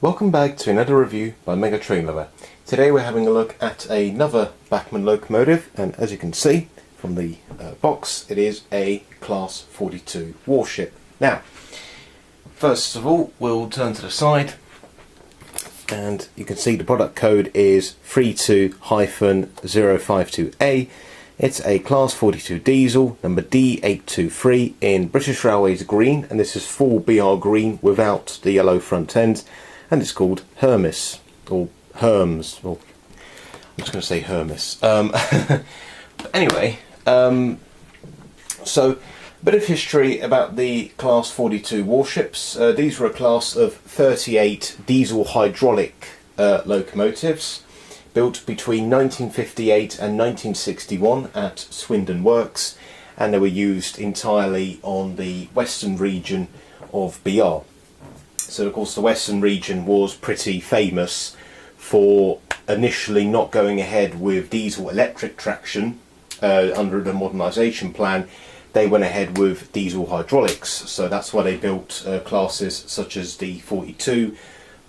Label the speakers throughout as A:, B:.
A: Welcome back to another review by Mega Train Lover. Today we're having a look at another Bachmann locomotive, and as you can see from the box, it is a Class 42 warship. Now, first of all, we'll turn to the side, and you can see the product code is 32-052A. It's a Class 42 diesel, number D823 in British Railways green, and this is full BR green without the yellow front end, and it's called Hermes, or Hermes, or I'm just going to say Hermes. Anyway, so a bit of history about the Class 42 warships. These were a class of 38 diesel hydraulic locomotives, built between 1958 and 1961 at Swindon Works, and they were used entirely on the western region of BR. So of course the western region was pretty famous for initially not going ahead with diesel electric traction under the modernisation plan. They went ahead with diesel hydraulics, so that's why they built classes such as the 42,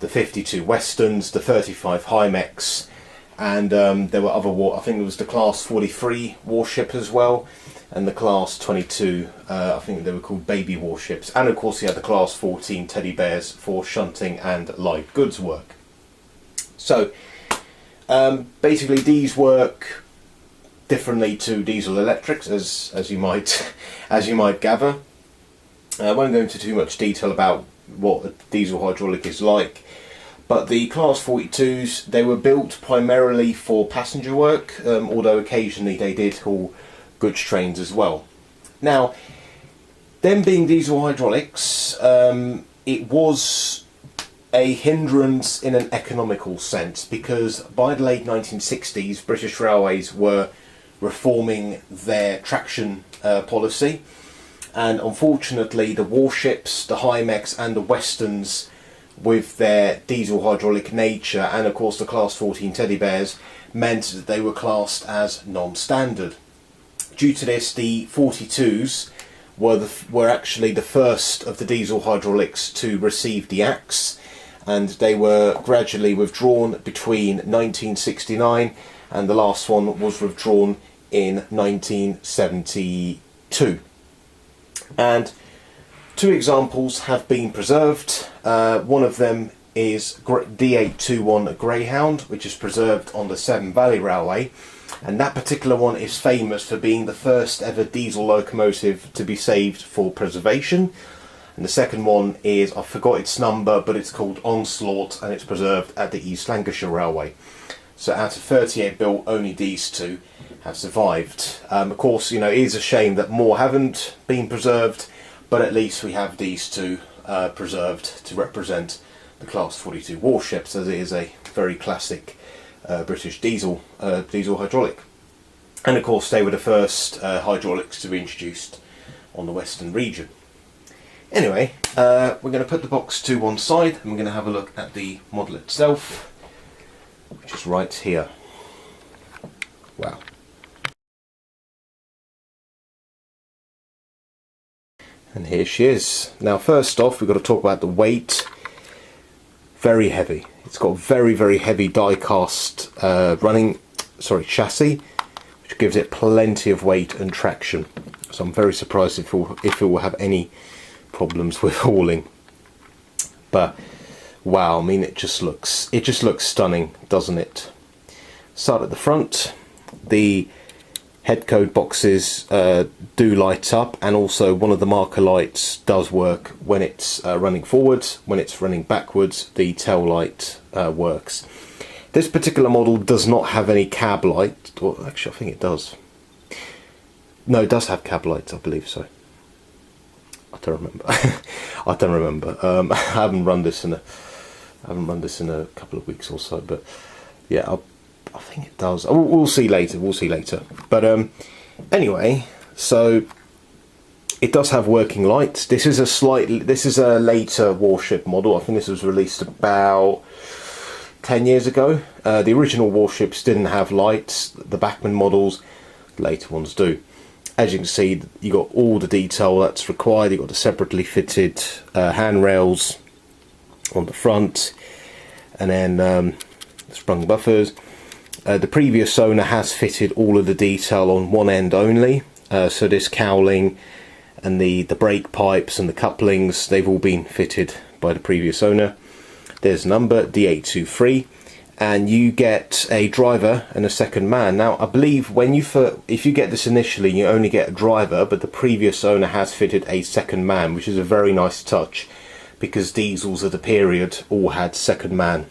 A: the 52 Westerns, the 35 Hymex, and there were other I think there was the Class 43 warship as well, and the Class 22, I think they were called baby warships, and of course you had the Class 14 teddy bears for shunting and light goods work. So basically these work differently to diesel electrics, as you might gather. I won't go into too much detail about what a diesel hydraulic is like. But the Class 42s, they were built primarily for passenger work, although occasionally they did haul goods trains as well. Now, them being diesel hydraulics, it was a hindrance in an economical sense, because by the late 1960s, British Railways were reforming their traction policy, and unfortunately the warships, the Hymex and the Westerns, with their diesel hydraulic nature, and of course the Class 14 teddy bears, meant that they were classed as non-standard. Due to this, the 42s were actually the first of the diesel hydraulics to receive the axe, and they were gradually withdrawn between 1969 and the last one was withdrawn in 1972. And two examples have been preserved. One of them is D821 Greyhound, which is preserved on the Severn Valley Railway, and that particular one is famous for being the first ever diesel locomotive to be saved for preservation. And the second one is, I forgot its number, but it's called Onslaught, and it's preserved at the East Lancashire Railway. So out of 38 built, only these two have survived. Of course, you know, it is a shame that more haven't been preserved, but at least we have these two preserved to represent the Class 42 warships, as it is a very classic British diesel hydraulic. And of course they were the first hydraulics to be introduced on the western region. Anyway, we're going to put the box to one side and we're going to have a look at the model itself, which is right here. Wow. And here she is. Now first off, we've got to talk about the weight. Very heavy. It's got very, very heavy die-cast chassis, which gives it plenty of weight and traction. So I'm very surprised if it will have any problems with hauling. But wow, I mean, it just looks stunning, doesn't it? Start at the front. The head code boxes do light up, and also one of the marker lights does work when it's running forwards. When it's running backwards, the tail light works. This particular model does not have any cab light, or actually I think it does. No, it does have cab lights, I believe so. I don't remember. I don't remember. I haven't run this in a couple of weeks or so, but yeah, I think it does. We'll see later. We'll see later. But anyway, so it does have working lights. This is a later warship model. I think this was released about 10 years ago. The original warships didn't have lights. The Bachmann models, the later ones do. As you can see, you got all the detail that's required. You've got the separately fitted handrails on the front. and then sprung buffers. The previous owner has fitted all of the detail on one end only, so this cowling and the brake pipes and the couplings, they've all been fitted by the previous owner. There's number D823, and you get a driver and a second man. Now I believe if you get this initially, you only get a driver, but the previous owner has fitted a second man, which is a very nice touch, because diesels of the period all had second man.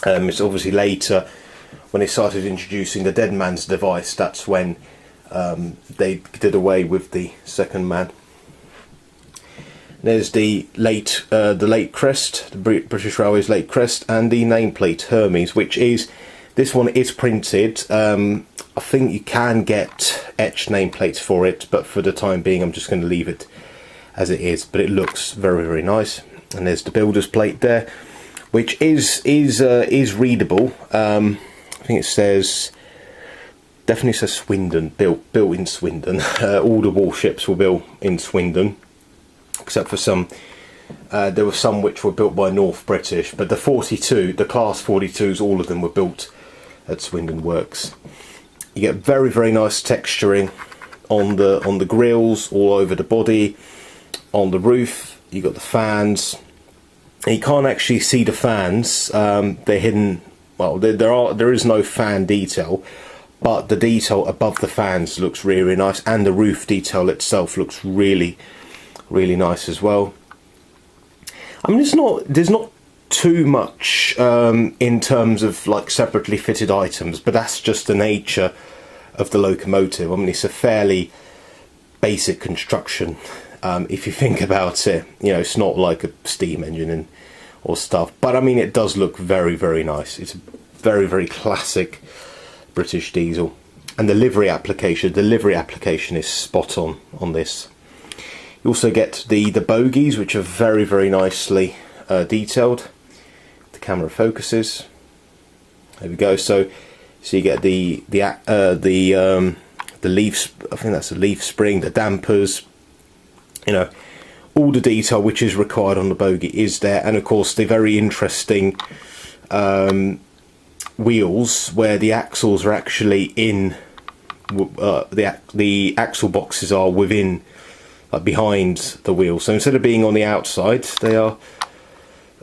A: It's obviously later, when they started introducing the dead man's device, that's when they did away with the second man. There's the late crest, the British Railways late crest, and the nameplate Hermes, which is, this one is printed. I think you can get etched nameplates for it, but for the time being I'm just going to leave it as it is, but it looks very, very nice. And there's the builder's plate there, which is readable. I think it says, definitely says Swindon, built in Swindon. All the warships were built in Swindon, except for some. There were some which were built by North British, but the class 42s, all of them were built at Swindon Works. You get very, very nice texturing on the grills, all over the body, on the roof. You got the fans. You can't actually see the fans. They're hidden. Well, there is no fan detail, but the detail above the fans looks really, really nice, and the roof detail itself looks really, really nice as well. I mean, there's not too much in terms of like separately fitted items, but that's just the nature of the locomotive. I mean, it's a fairly basic construction. If you think about it, you know, it's not like a steam engine or stuff, but I mean, it does look very, very nice. It's a very, very classic British diesel, and the livery application is spot on this. You also get the bogies, which are very, very nicely detailed. The camera focuses. There we go. So you get the leaf. I think that's a leaf spring. The dampers. You know, all the detail which is required on the bogie is there, and of course the very interesting wheels where the axles are actually in. The axle boxes are within, behind the wheel. So instead of being on the outside, they are,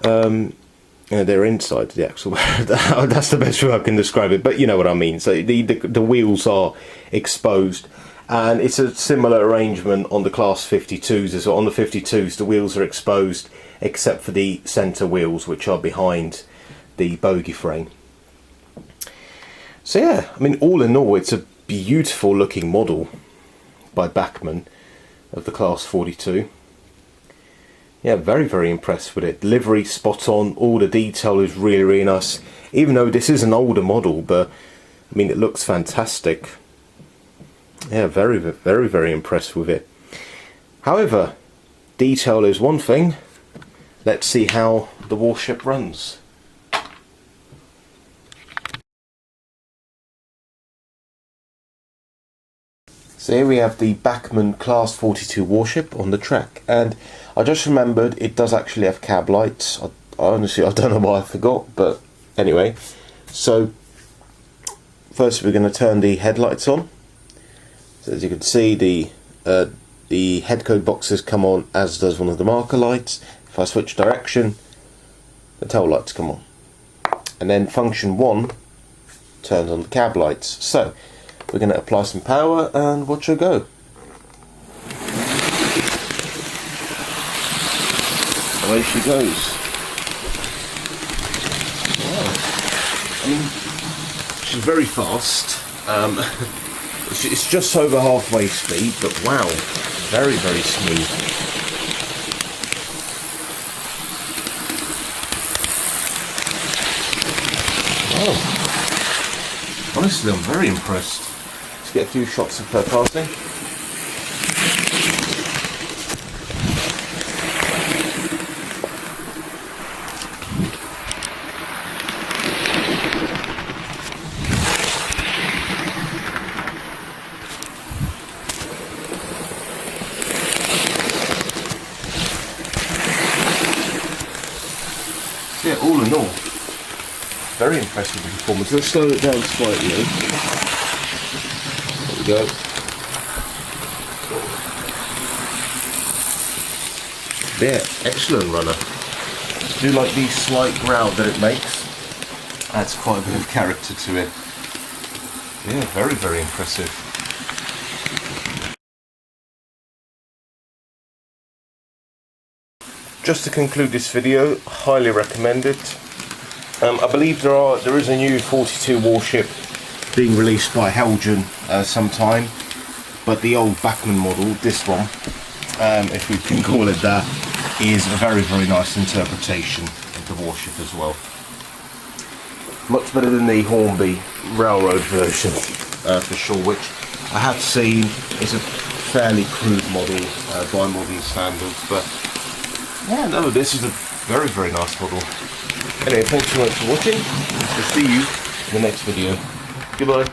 A: they're inside the axle. That's the best way I can describe it. But you know what I mean. So the wheels are exposed. And it's a similar arrangement on the class 52s. So on the 52s, the wheels are exposed except for the centre wheels, which are behind the bogie frame. So yeah, I mean, all in all, it's a beautiful looking model by Bachmann of the class 42. Yeah, very, very impressed with it. Livery spot on. All the detail is really, really nice. Even though this is an older model, but I mean, it looks fantastic. Yeah, very, very, very impressed with it. However, detail is one thing. Let's see how the warship runs. So here we have the Bachmann Class 42 warship on the track, and I just remembered it does actually have cab lights. Honestly, I don't know why I forgot, but anyway. So first we're going to turn the headlights on. So as you can see, the head code boxes come on, as does one of the marker lights. If I switch direction, the tail lights come on, and then function 1 turns on the cab lights. So we're going to apply some power and watch her go. Away she goes. Wow. I mean, she's very fast. It's just over halfway speed, but wow, very, very smooth. Oh, honestly, I'm very impressed. Let's get a few shots of her passing. Yeah, all in all, very impressive performance.
B: Let's slow it down slightly. There we go.
A: Yeah, excellent runner. Do like the slight growl that it makes. Adds quite a bit of character to it. Yeah, very, very impressive. Just to conclude this video, highly recommend it. I believe there is a new 42 warship being released by Helgen sometime, but the old Bachmann model, this one, if we can call it that, is a very, very nice interpretation of the warship as well. Much better than the Hornby railroad version, for sure, which I have seen is a fairly crude model by modern standards, but yeah, no, this is a very, very nice model. Anyway, thanks so much for watching. We'll see you in the next video. Goodbye.